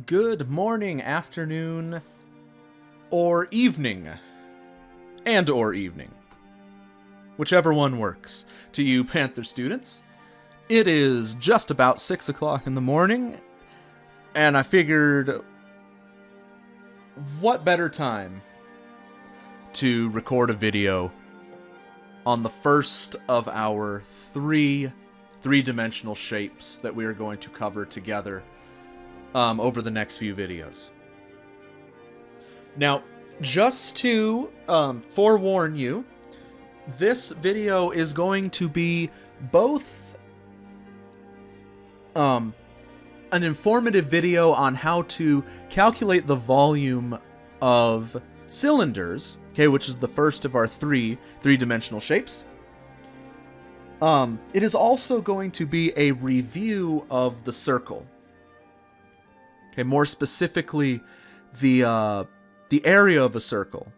Good morning, afternoon, or evening. And or evening. Whichever one works. To you Panther students, it is just about 6 o'clock in the morning, and I figured, what better time to record a video on the first of our three-dimensional shapes that we are going to cover together over the next few videos. Now, just to forewarn you, this video is going to be both an informative video on how to calculate the volume of cylinders, okay, which is the first of our three-dimensional shapes. It is also going to be a review of the circle. Okay, more specifically, the area of a circle.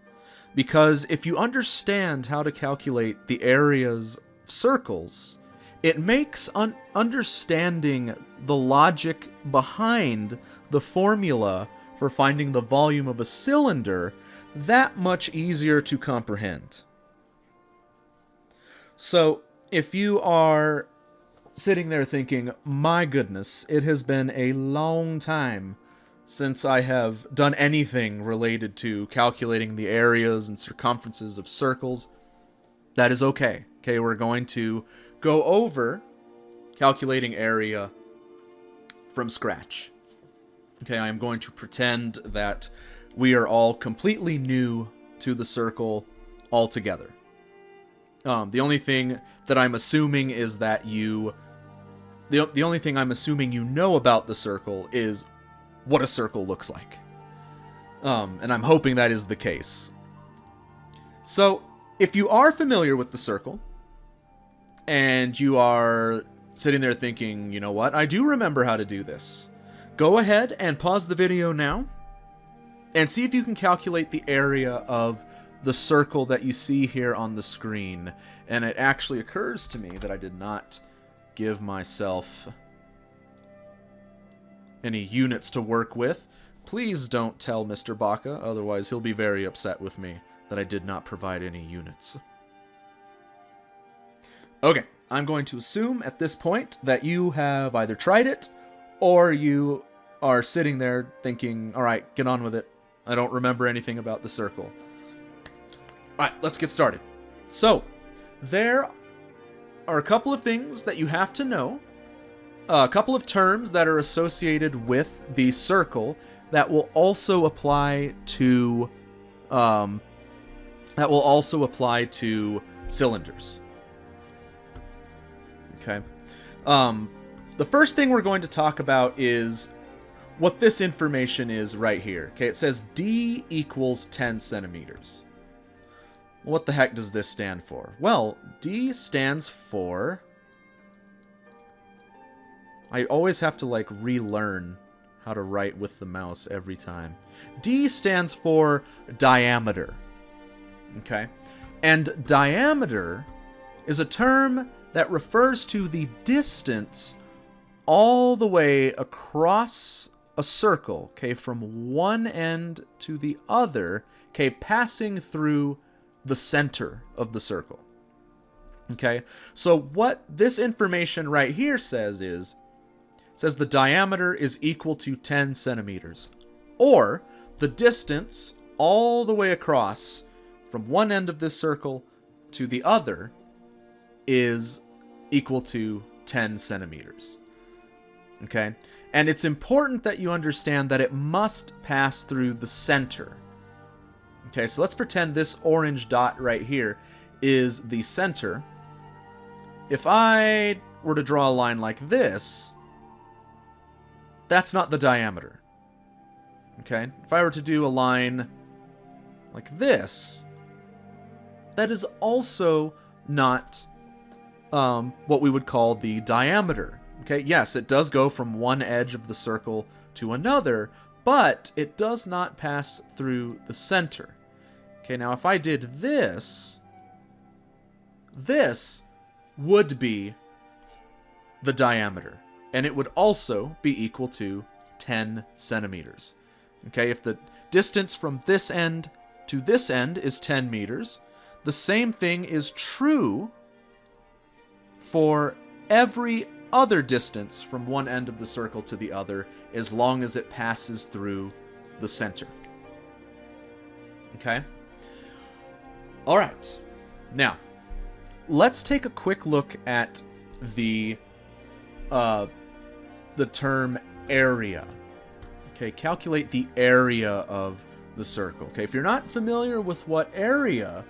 Because if you understand how to calculate the areas of circles, it makes understanding the logic behind the formula for finding the volume of a cylinder that much easier to comprehend. So, if you are sitting there thinking, my goodness, it has been a long time since I have done anything related to calculating the areas and circumferences of circles, that is okay. Okay, we're going to go over calculating area from scratch. Okay, I am going to pretend that we are all completely new to the circle altogether. The only thing that I'm assuming is that the only thing I'm assuming you know about the circle is what a circle looks like. And I'm hoping that is the case. So, if you are familiar with the circle, and you are sitting there thinking, you know what, I do remember how to do this, go ahead and pause the video now, and see if you can calculate the area of the circle that you see here on the screen. And it actually occurs to me that I did not give myself any units to work with. Please don't tell Mr. Baca, otherwise he'll be very upset with me that I did not provide any units. Okay, I'm going to assume at this point that you have either tried it, or you are sitting there thinking, alright, get on with it. I don't remember anything about the circle. Alright, let's get started. So, there are a couple of things that you have to know. A couple of terms that are associated with the circle that will also apply to cylinders. Okay. The first thing we're going to talk about is what this information is right here. Okay, it says D equals 10 centimeters. What the heck does this stand for? Well, D stands for... I always have to, like, relearn how to write with the mouse every time. D stands for diameter. Okay? And diameter is a term that refers to the distance all the way across a circle, okay, from one end to the other, okay, passing through the center of the circle. Okay? So what this information right here says is, says the diameter is equal to 10 centimeters, or the distance all the way across from one end of this circle to the other is equal to 10 centimeters. Okay? And it's important that you understand that it must pass through the center. Okay, so let's pretend this orange dot right here is the center. If I were to draw a line like this, that's not the diameter. Okay? If I were to do a line like this, that is also not what we would call the diameter. Okay? Yes, it does go from one edge of the circle to another, but it does not pass through the center. Okay, now if I did this, this would be the diameter, and it would also be equal to 10 centimeters. Okay, if the distance from this end to this end is 10 meters, the same thing is true for every other distance from one end of the circle to the other, as long as it passes through the center. Okay? All right. Now, let's take a quick look at the term area. Okay, calculate the area of the circle. Okay, if you're not familiar with what area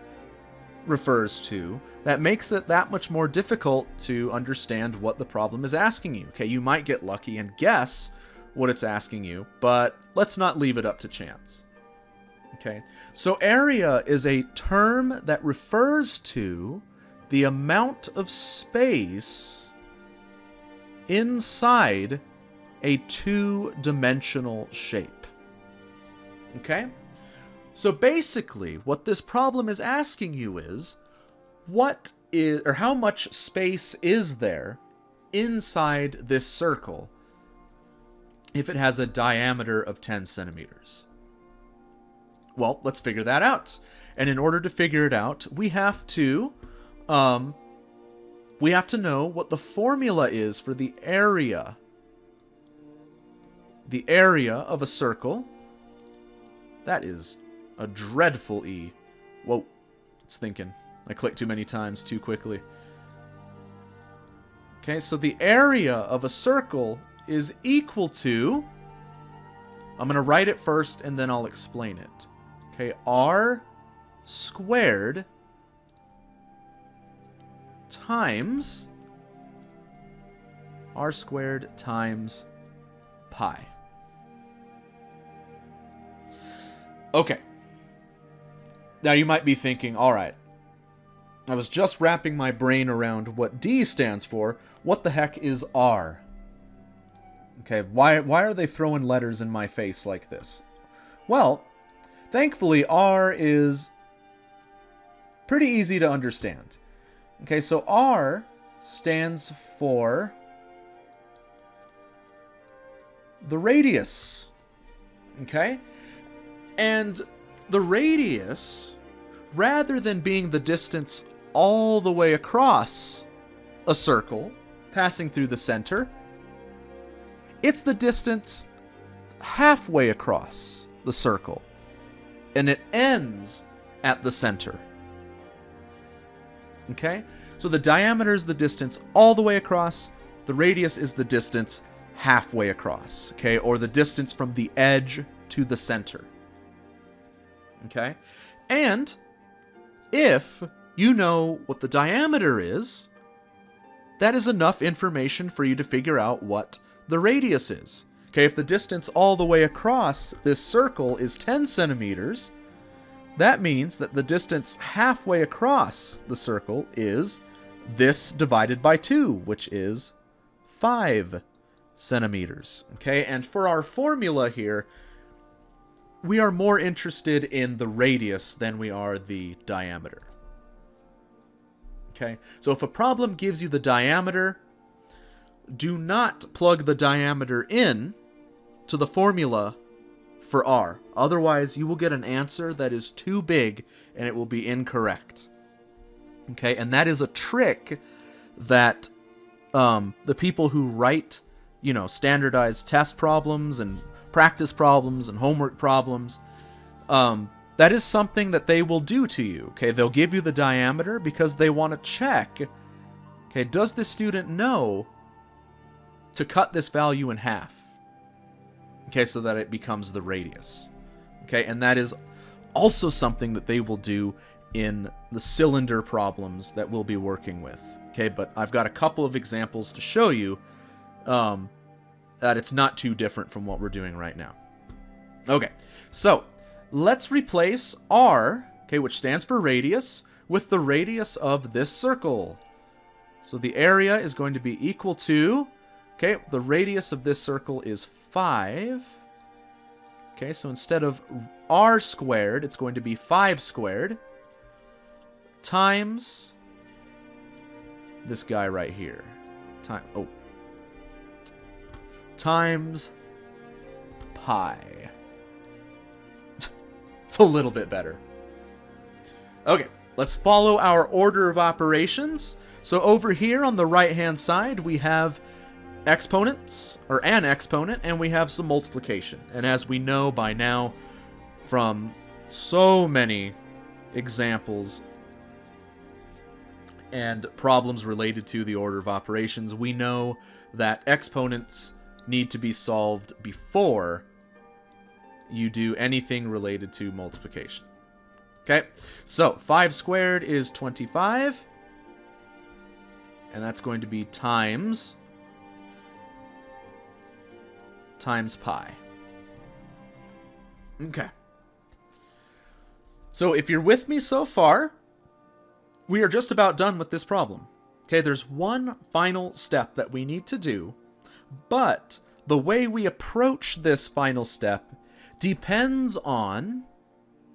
refers to, that makes it that much more difficult to understand what the problem is asking you. Okay, you might get lucky and guess what it's asking you, but let's not leave it up to chance. Okay, so area is a term that refers to the amount of space inside a two-dimensional shape. Okay? So basically, what this problem is asking you is, what is, or how much space is there inside this circle if it has a diameter of 10 centimeters? Well, let's figure that out. And in order to figure it out, we have to know what the formula is for the area. The area of a circle. That is a dreadful E. Whoa, it's thinking. I clicked too many times too quickly. Okay, so the area of a circle is equal to... I'm going to write it first and then I'll explain it. Okay, R squared times R squared times pi. Okay. Now you might be thinking, all right, I was just wrapping my brain around what D stands for. What the heck is R? Okay, why are they throwing letters in my face like this? Well, thankfully R is pretty easy to understand. Okay, so R stands for the radius. Okay? And the radius, rather than being the distance all the way across a circle, passing through the center, it's the distance halfway across the circle. And it ends at the center. Okay? So the diameter is the distance all the way across. The radius is the distance halfway across. Okay? Or the distance from the edge to the center. Okay? And if you know what the diameter is, that is enough information for you to figure out what the radius is. Okay, if the distance all the way across this circle is 10 centimeters, that means that the distance halfway across the circle is this divided by 2, which is 5 centimeters. Okay, and for our formula here, we are more interested in the radius than we are the diameter. Okay, so if a problem gives you the diameter, do not plug the diameter in to the formula for R. Otherwise, you will get an answer that is too big and it will be incorrect. Okay, and that is a trick that the people who write, standardized test problems and practice problems and homework problems, that is something that they will do to you. Okay, they'll give you the diameter because they want to check, okay, does the student know to cut this value in half? Okay, so that it becomes the radius. Okay, and that is also something that they will do in the cylinder problems that we'll be working with. Okay, but I've got a couple of examples to show you that it's not too different from what we're doing right now. Okay, so let's replace R, okay, which stands for radius, with the radius of this circle. So the area is going to be equal to, okay, the radius of this circle is 5. Okay, so instead of R squared, it's going to be 5 squared times this guy right here. Times pi. It's a little bit better. Okay, let's follow our order of operations. So over here on the right-hand side, we have exponents, or an exponent, and we have some multiplication. And as we know by now from so many examples and problems related to the order of operations, we know that exponents need to be solved before you do anything related to multiplication. Okay, so 5 squared is 25, and that's going to be times pi. Okay. So if you're with me so far, we are just about done with this problem. Okay, there's one final step that we need to do, but the way we approach this final step depends on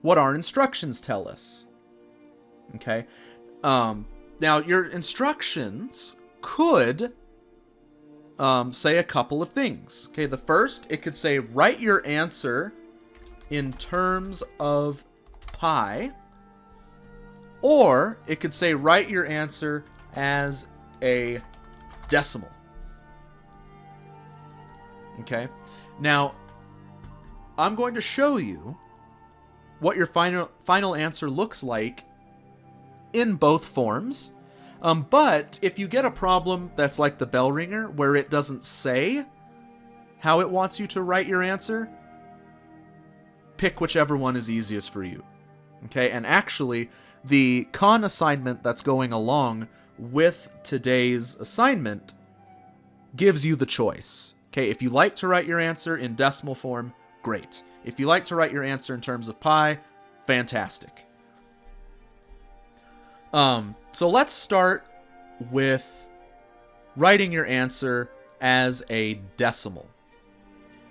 what our instructions tell us. Okay? Now, your instructions could say a couple of things. Okay, the first, it could say, write your answer in terms of pi, or it could say, write your answer as a decimal. Okay, now I'm going to show you what your final answer looks like in both forms. But if you get a problem that's like the bell ringer, where it doesn't say how it wants you to write your answer, pick whichever one is easiest for you. Okay, and actually, the con assignment that's going along with today's assignment gives you the choice. Okay, if you like to write your answer in decimal form, great. If you like to write your answer in terms of pi, fantastic. So let's start with writing your answer as a decimal.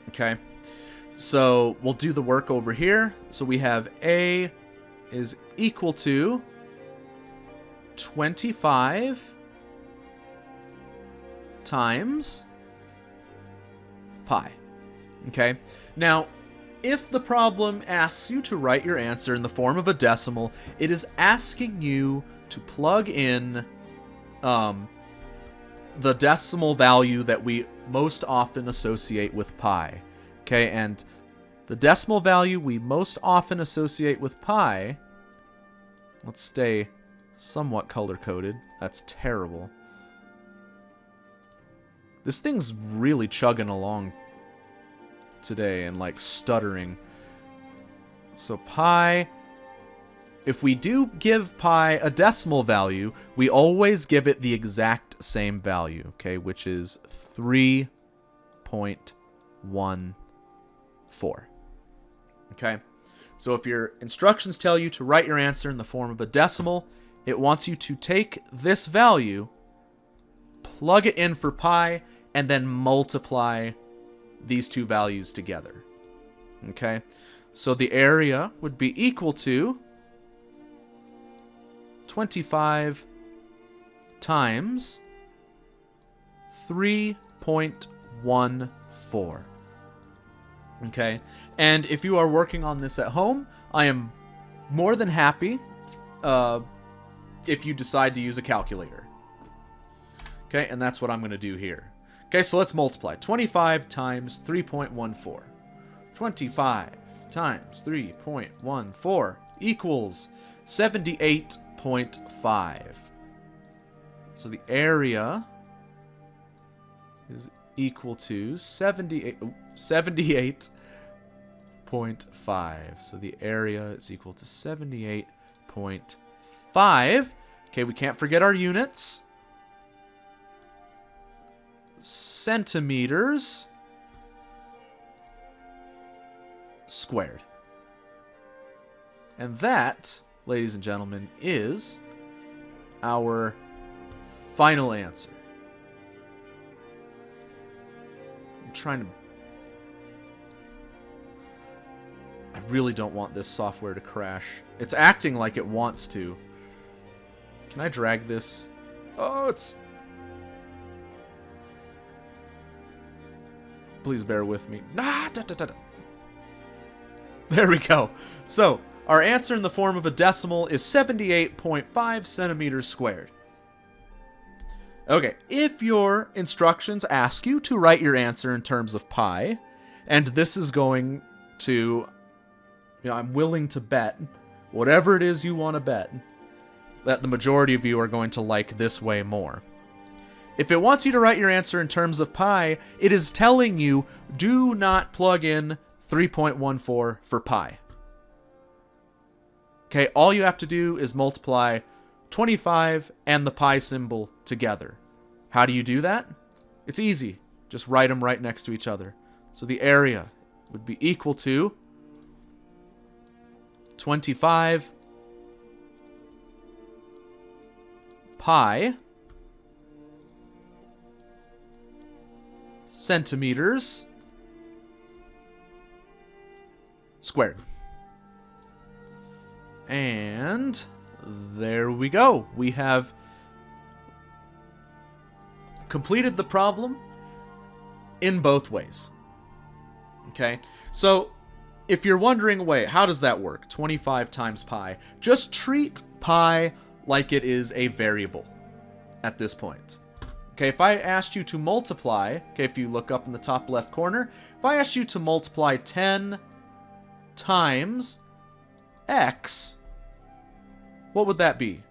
Okay, so we'll do the work over here. So we have A is equal to 25 times pi. Okay, now if the problem asks you to write your answer in the form of a decimal, it is asking you to plug in the decimal value that we most often associate with pi. Okay, and the decimal value we most often associate with pi, let's stay somewhat color-coded. That's terrible. This thing's really chugging along today and like stuttering. So pi, if we do give pi a decimal value, we always give it the exact same value, okay, which is 3.14. Okay, so if your instructions tell you to write your answer in the form of a decimal, it wants you to take this value, plug it in for pi, and then multiply these two values together. Okay, so the area would be equal to 25 times 3.14. Okay, and if you are working on this at home, I am more than happy if you decide to use a calculator. Okay, and that's what I'm going to do here. Okay, so let's multiply. 25 times 3.14. 25 times 3.14 equals 78.5. So the area is equal to 78.5. So the area is equal to 78.5. Okay, we can't forget our units. Centimeters squared. And that, ladies and gentlemen, is our final answer. I'm trying to... I really don't want this software to crash. It's acting like it wants to. Can I drag this? Oh, it's... Please bear with me. Nah, There we go. So, our answer in the form of a decimal is 78.5 centimeters squared. Okay, if your instructions ask you to write your answer in terms of pi, and this is going to, I'm willing to bet, whatever it is you want to bet, that the majority of you are going to like this way more. If it wants you to write your answer in terms of pi, it is telling you, do not plug in 3.14 for pi. Okay, all you have to do is multiply 25 and the pi symbol together. How do you do that? It's easy. Just write them right next to each other. So the area would be equal to 25 pi centimeters squared. And there we go. We have completed the problem in both ways. Okay? So, if you're wondering, wait, how does that work? 25 times pi. Just treat pi like it is a variable at this point. Okay, if I asked you to multiply, okay, if you look up in the top left corner, if I asked you to multiply 10 times x, what would that be?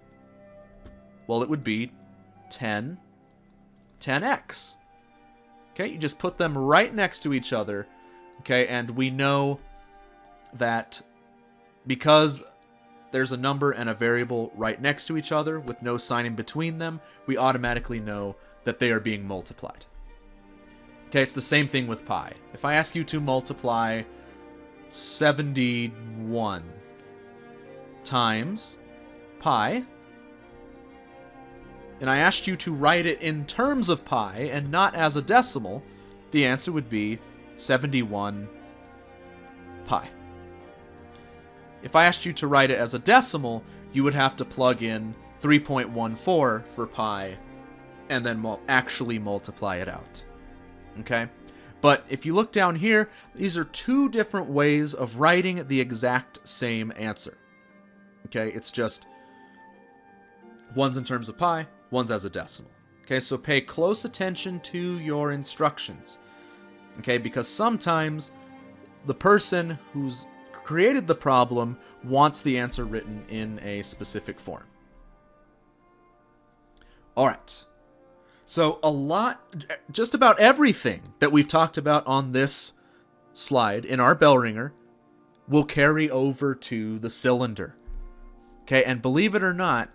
Well, it would be 10x. Okay, you just put them right next to each other. Okay, and we know that because there's a number and a variable right next to each other with no sign in between them, we automatically know that they are being multiplied. Okay, it's the same thing with pi. If I ask you to multiply 71 times pi, and I asked you to write it in terms of pi and not as a decimal, the answer would be 71 pi. If I asked you to write it as a decimal, you would have to plug in 3.14 for pi and then actually multiply it out. Okay? But if you look down here, these are two different ways of writing the exact same answer. Okay? It's just one's in terms of pi, one's as a decimal. Okay? So pay close attention to your instructions. Okay? Because sometimes the person who's created the problem wants the answer written in a specific form. All right. So just about everything that we've talked about on this slide in our bell ringer will carry over to the cylinder. Okay, and believe it or not,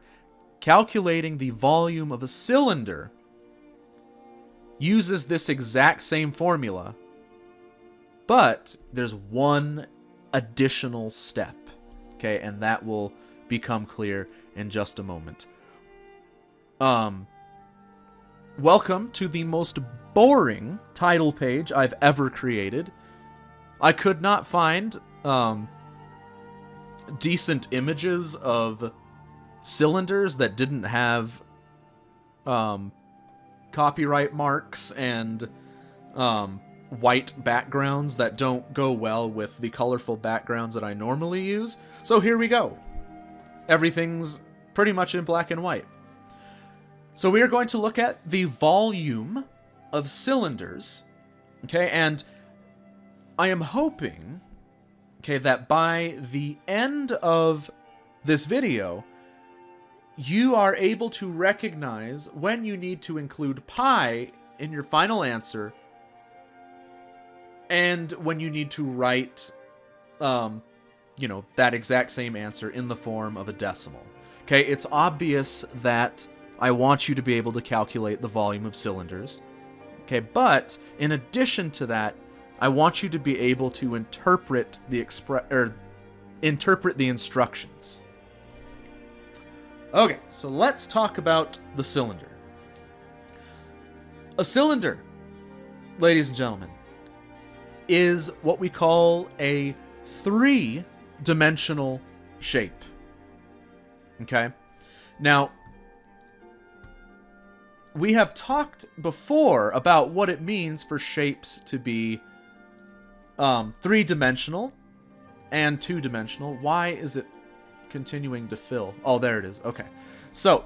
calculating the volume of a cylinder uses this exact same formula, but there's one additional step. Okay, and that will become clear in just a moment. Welcome to the most boring title page I've ever created. I could not find decent images of cylinders that didn't have copyright marks and white backgrounds that don't go well with the colorful backgrounds that I normally use. So here we go. Everything's pretty much in black and white. So we are going to look at the volume of cylinders, okay, and I am hoping, okay, that by the end of this video, you are able to recognize when you need to include pi in your final answer and when you need to write, that exact same answer in the form of a decimal. Okay, it's obvious that I want you to be able to calculate the volume of cylinders. Okay, but in addition to that, I want you to be able to interpret the instructions. Okay, so let's talk about the cylinder. A cylinder, ladies and gentlemen, is what we call a three-dimensional shape. Okay? Now, we have talked before about what it means for shapes to be three-dimensional and two-dimensional. Why is it continuing to fill? Oh, there it is. Okay. So,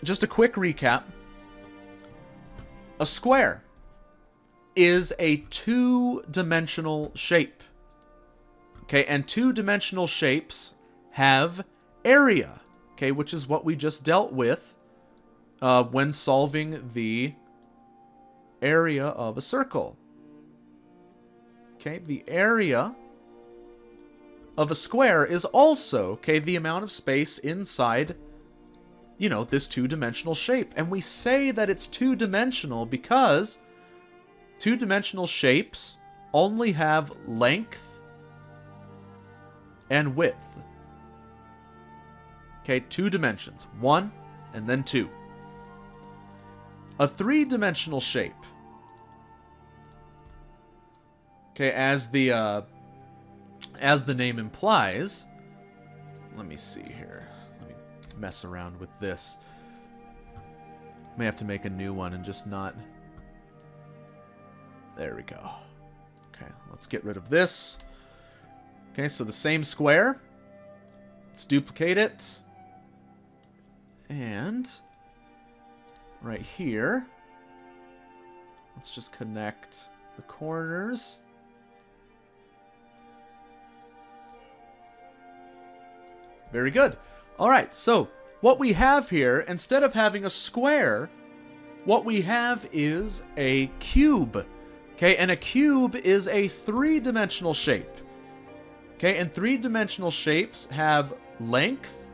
just a quick recap. A square is a two-dimensional shape. Okay, and two-dimensional shapes have area, okay, which is what we just dealt with when solving the area of a circle. Okay, the area of a square is also, okay, the amount of space inside, you know, this two-dimensional shape. And we say that it's two-dimensional because two-dimensional shapes only have length and width. Okay, two dimensions. One, and then two. A three-dimensional shape. Okay, as the name implies, let me see here. Let me mess around with this. May have to make a new one and just not... There we go. Okay, let's get rid of this. Okay, so the same square. Let's duplicate it. And right here, let's just connect the corners. Very good. All right, so what we have here, instead of having a square, what we have is a cube. Okay, and a cube is a three-dimensional shape. Okay, and three-dimensional shapes have length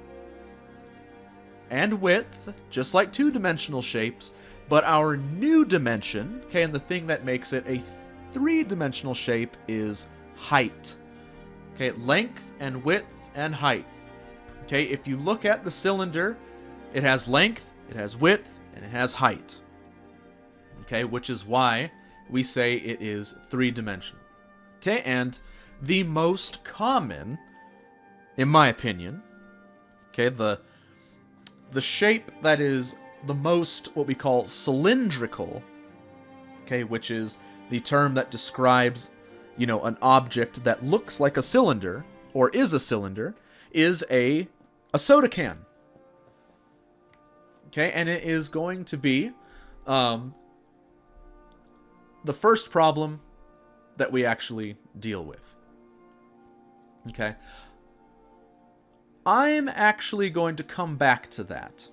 and width, just like two-dimensional shapes, but our new dimension, okay, and the thing that makes it a three-dimensional shape is height. Okay, length and width and height. Okay, if you look at the cylinder, it has length, it has width, and it has height. Okay, which is why we say it is three-dimensional. Okay, and the most common, in my opinion, okay, the shape that is the most what we call cylindrical, okay, which is the term that describes, you know, an object that looks like a cylinder or is a cylinder, is a soda can. Okay, and it is going to be the first problem that we actually deal with. Okay. I'm actually going to come back to that.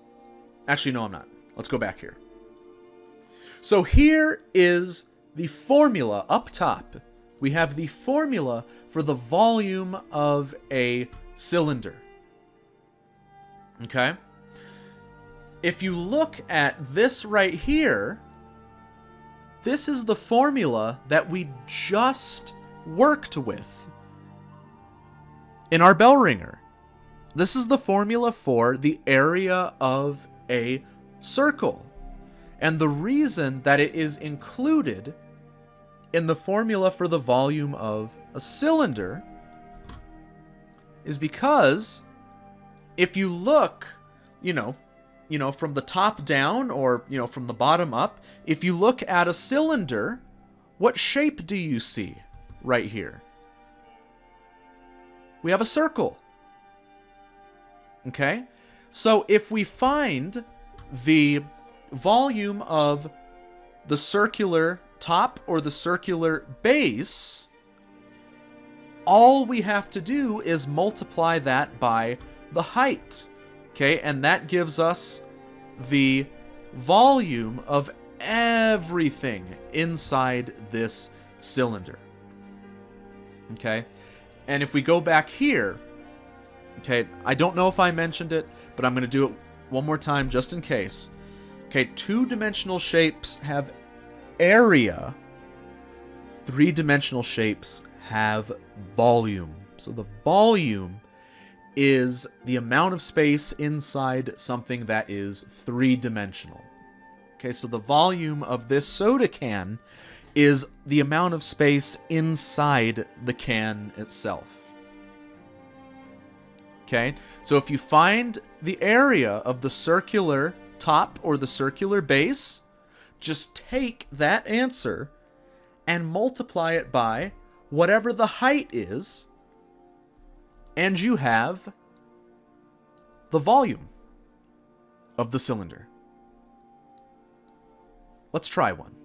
Actually, no, I'm not. Let's go back here. So here is the formula up top. We have the formula for the volume of a cylinder. Okay? If you look at this right here, this is the formula that we just worked with in our bell ringer. This is the formula for the area of a circle. And the reason that it is included in the formula for the volume of a cylinder is because if you look, you know, from the top down or, you know, from the bottom up, if you look at a cylinder, what shape do you see right here? We have a circle. Okay? So if we find the volume of the circular top or the circular base, all we have to do is multiply that by the height. Okay? And that gives us the volume of everything inside this cylinder. Okay? And if we go back here, okay, I don't know if I mentioned it, but I'm going to do it one more time just in case. Okay, two-dimensional shapes have area. Three-dimensional shapes have volume. So the volume is the amount of space inside something that is three-dimensional. Okay, so the volume of this soda can is the amount of space inside the can itself. Okay, so if you find the area of the circular top or the circular base, just take that answer and multiply it by whatever the height is, and you have the volume of the cylinder. Let's try one.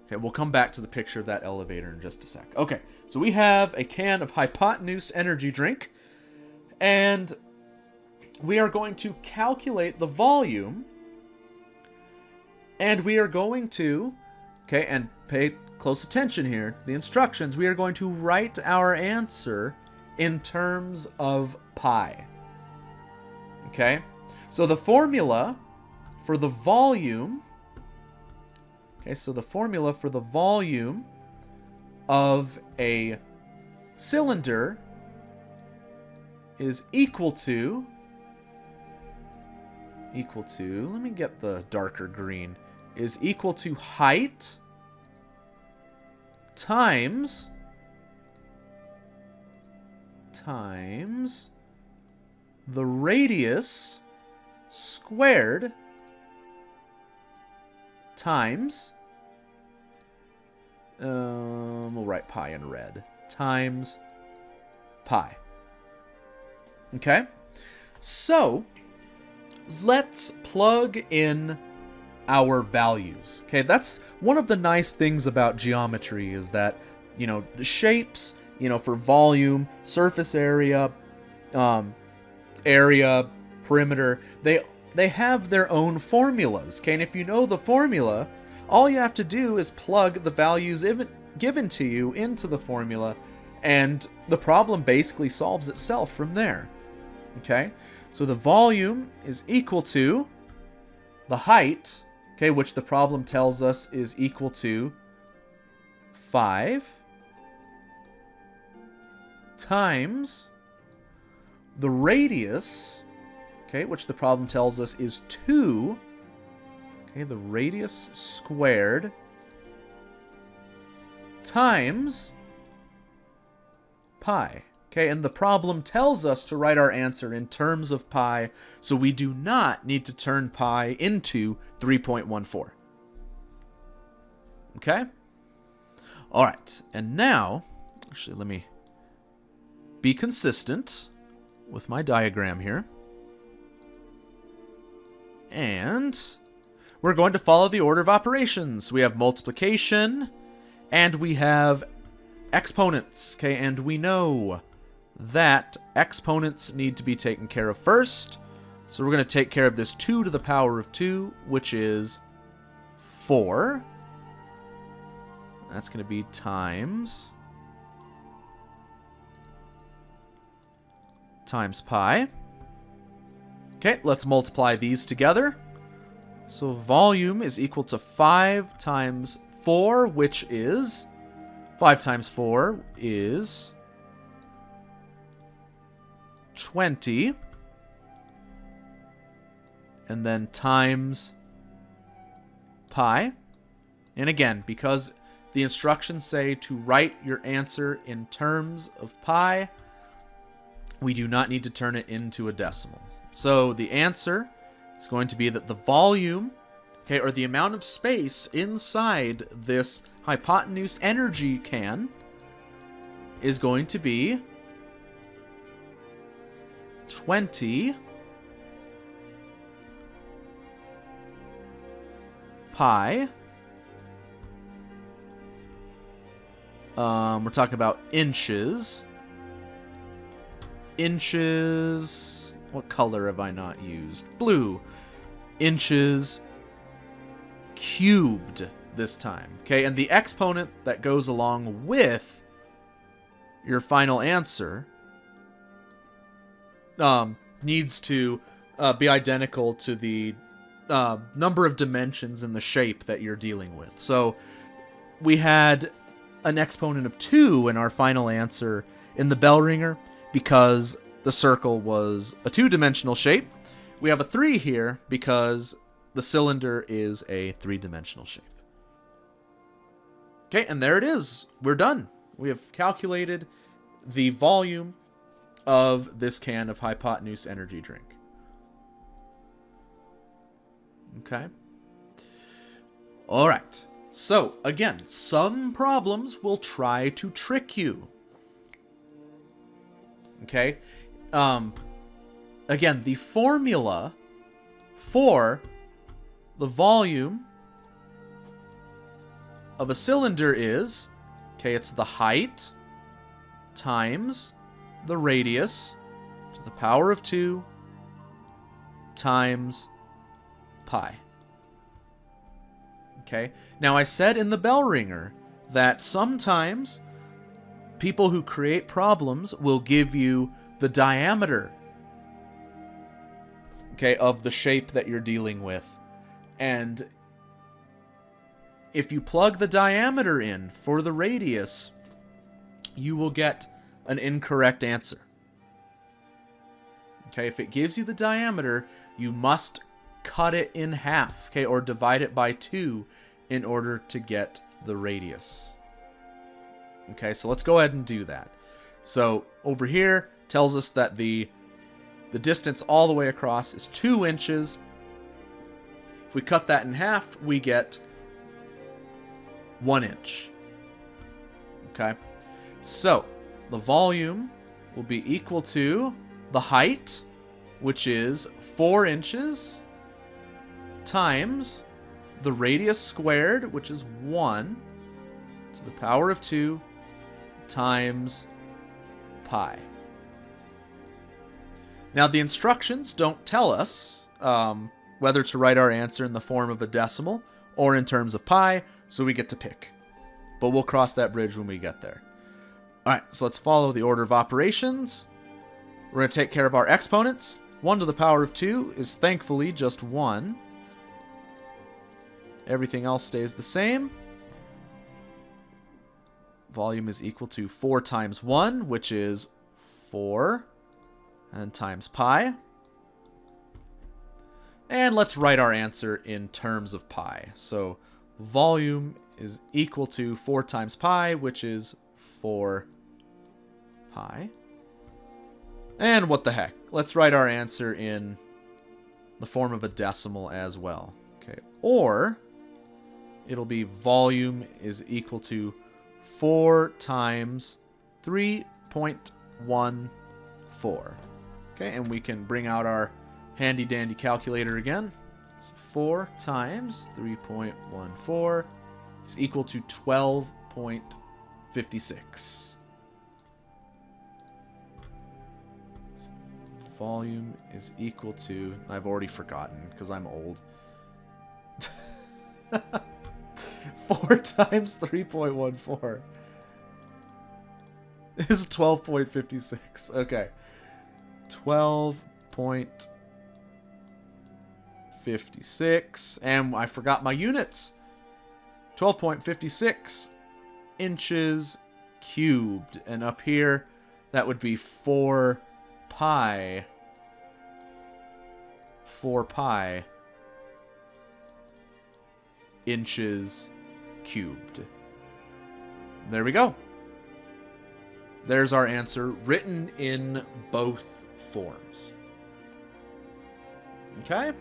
Okay, we'll come back to the picture of that elevator in just a sec. Okay, so we have a can of Hypotenuse energy drink, and we are going to calculate the volume, and we are going to, okay, and pay close attention here, the instructions, we are going to write our answer in terms of pi. Okay, so the formula for the volume, okay, so the formula for the volume of a cylinder is equal to, let me get the darker green, is equal to height times the radius squared times, we'll write pi in red, times pi. Okay? So, let's plug in our values. Okay, that's one of the nice things about geometry is that, you know, the shapes, you know, for volume, surface area, area, perimeter, they have their own formulas. Okay, and if you know the formula, all you have to do is plug the values given to you into the formula, and the problem basically solves itself from there. Okay, so the volume is equal to the height, okay, which the problem tells us is equal to 5 times the radius, okay, which the problem tells us is 2, okay, the radius squared times pi. Okay, and the problem tells us to write our answer in terms of pi, so we do not need to turn pi into 3.14. Okay? All right, and now, actually, let me be consistent with my diagram here. And we're going to follow the order of operations. We have multiplication, and we have exponents, okay, and we know that exponents need to be taken care of first. So we're going to take care of this 2 to the power of 2, which is 4. That's going to be times pi. Okay, let's multiply these together. So volume is equal to 5 times 4, which is 5 times 4 is 20, and then times pi. And again, because the instructions say to write your answer in terms of pi, we do not need to turn it into a decimal. So the answer is going to be that the volume, okay, or the amount of space inside this hypotenuse energy can is going to be 20 pi. We're talking about inches. Inches. What color have I not used? Blue. Inches cubed this time. Okay, and the exponent that goes along with your final answer needs to be identical to the number of dimensions in the shape that you're dealing with. So we had an exponent of 2 in our final answer in the bell ringer because the circle was a 2-dimensional shape. We have a 3 here because the cylinder is a 3-dimensional shape. Okay, and there it is. We're done. We have calculated the volume of this can of Hypotenuse energy drink. Okay. All right. So, again, some problems will try to trick you. Okay? Again, the formula for the volume of a cylinder is, okay, it's the height times the radius to the power of 2 times pi. Okay? Now, I said in the bell ringer that sometimes people who create problems will give you the diameter, okay, of the shape that you're dealing with. And if you plug the diameter in for the radius, you will get an incorrect answer. Okay, if it gives you the diameter, you must cut it in half, okay, or divide it by 2 in order to get the radius. Okay, so let's go ahead and do that. So over here tells us that the distance all the way across is 2 inches. If we cut that in half, we get 1 inch. Okay, so the volume will be equal to the height, which is 4 inches, times the radius squared, which is 1, to the power of 2, times pi. Now, the instructions don't tell us whether to write our answer in the form of a decimal or in terms of pi, so we get to pick. But we'll cross that bridge when we get there. All right, so let's follow the order of operations. We're going to take care of our exponents. 1 to the power of 2 is thankfully just 1. Everything else stays the same. Volume is equal to 4 times 1, which is 4, and times pi. And let's write our answer in terms of pi. So volume is equal to 4 times pi, which is 4 pi. And what the heck? Let's write our answer in the form of a decimal as well. Okay, or it'll be volume is equal to 4 times 3.14. Okay, and we can bring out our handy dandy calculator again. So 4 times 3.14 is equal to 12.56. Volume is equal to, I've already forgotten because I'm old. 4 times 3.14 is 12.56. Okay. 12.56. And I forgot my units. 12.56 inches cubed. And up here, that would be 4 pi. 4 pi inches cubed. There we go. There's our answer written in both forms. Okay?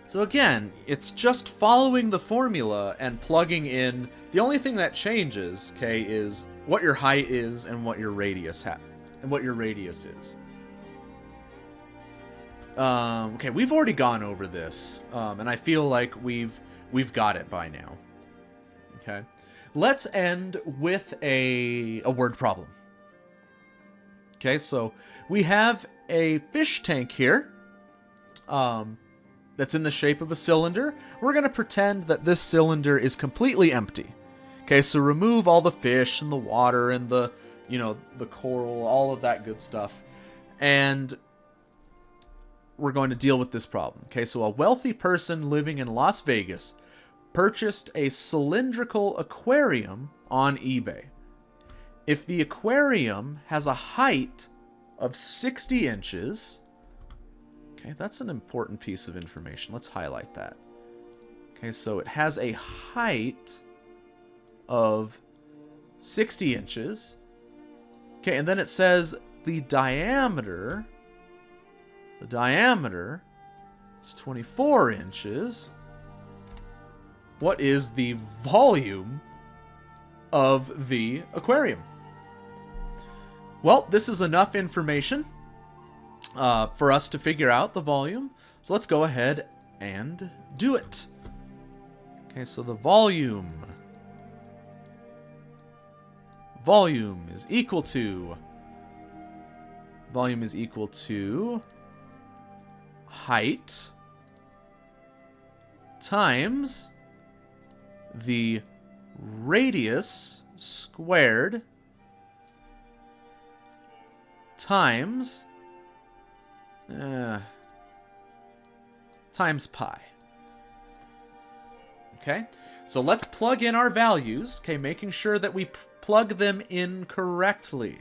So again, it's just following the formula and plugging in. The only thing that changes, okay, is what your height is and what your radius is. Okay, we've already gone over this, and I feel like we've got it by now. Okay, let's end with a word problem. Okay, so we have a fish tank here that's in the shape of a cylinder. We're going to pretend that this cylinder is completely empty. Okay, so remove all the fish and the water and the coral, all of that good stuff. And we're going to deal with this problem. Okay, so a wealthy person living in Las Vegas purchased a cylindrical aquarium on eBay. If the aquarium has a height of 60 inches, okay, that's an important piece of information. Let's highlight that. Okay, so it has a height of 60 inches. Okay, and then it says the diameter is 24 inches. what is the volume of the aquarium? Well, this is enough information for us to figure out the volume. So let's go ahead and do it. Okay, so the volume is equal to height times the radius squared times pi. Okay, so let's plug in our values, okay, making sure that we plug them in correctly.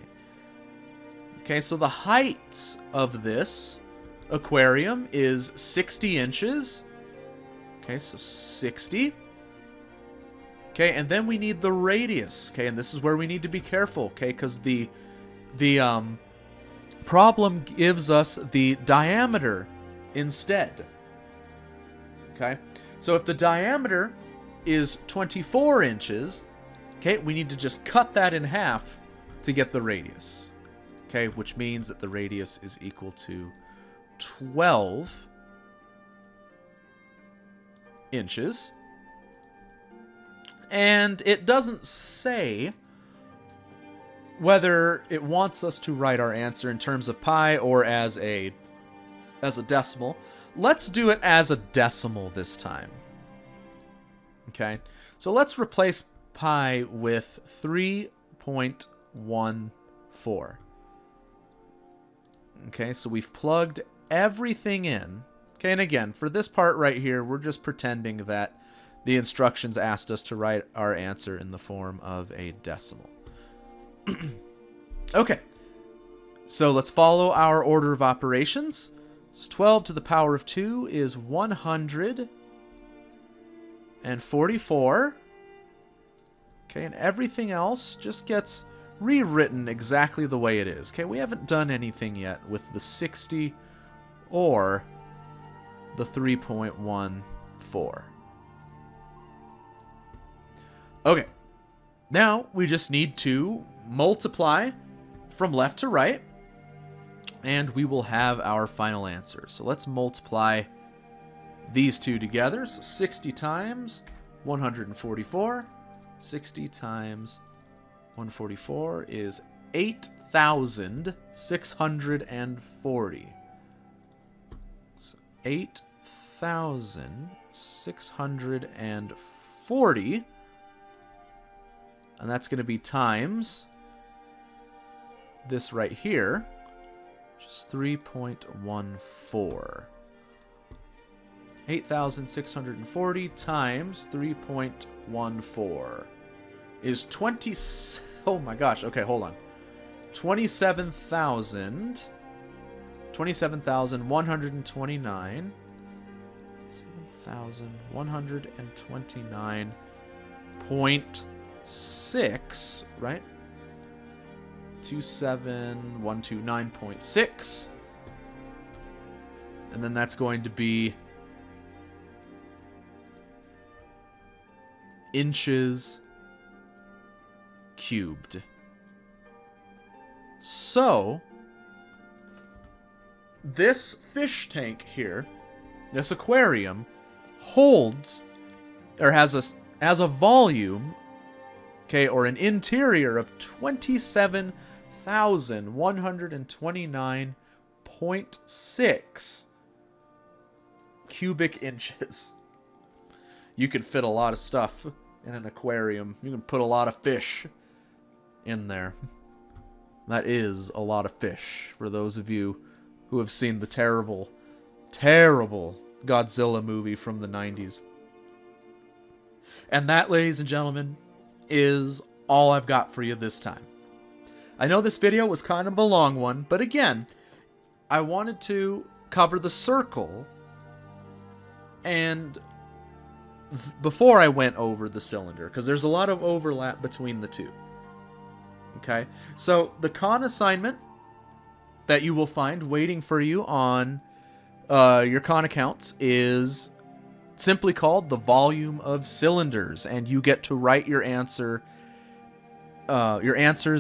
Okay, so the height of this aquarium is 60 inches. Okay, so 60. Okay, and then we need the radius. Okay, and this is where we need to be careful, okay, because the problem gives us the diameter instead. Okay, so if the diameter is 24 inches, okay, we need to just cut that in half to get the radius. Okay, which means that the radius is equal to 12 inches. And it doesn't say whether it wants us to write our answer in terms of pi or as a decimal. Let's do it as a decimal this time. Okay, so let's replace pi with 3.14. Okay, so we've plugged everything in. Okay, and again, for this part right here, we're just pretending that the instructions asked us to write our answer in the form of a decimal. Okay, so let's follow our order of operations. So 12 to the power of 2 is 144. Okay, and everything else just gets rewritten exactly the way it is. Okay, we haven't done anything yet with the 60 or the 3.14. Okay, now we just need to multiply from left to right, and we will have our final answer. So let's multiply these two together. So 60 times 144. 60 times 144 is 8,640. So 8,640. And that's going to be times this right here, which is 3.14. 8,640 times 3.14 is 20... Oh my gosh. Okay, hold on. 27,129. 7,129.6, right? 27129.6. And then that's going to be inches cubed. So this fish tank here, this aquarium, holds or has a volume, okay, or an interior of 27,129.6 cubic inches. You could fit a lot of stuff in an aquarium. You can put a lot of fish in there. That is a lot of fish for those of you who have seen the terrible, terrible Godzilla movie from the 90s. And that, ladies and gentlemen, is all I've got for you this time. I know this video was kind of a long one, but again, I wanted to cover the circle and before I went over the cylinder, because there's a lot of overlap between the two. Okay, so the Khan assignment that you will find waiting for you on your Khan accounts is simply called the volume of cylinders, and you get to write your answers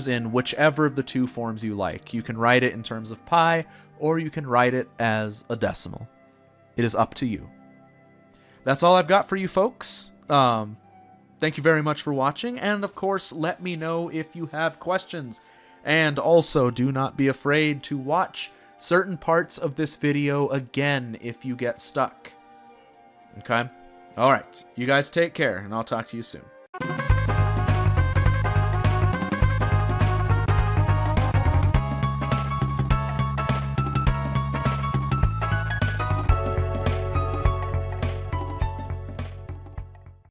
in whichever of the two forms you like. You can write it in terms of pi, or you can write it as a decimal. It is up to you. That's all I've got for you folks. Thank you very much for watching, and of course, let me know if you have questions. And also, do not be afraid to watch certain parts of this video again if you get stuck. Okay? Alright, you guys take care, and I'll talk to you soon.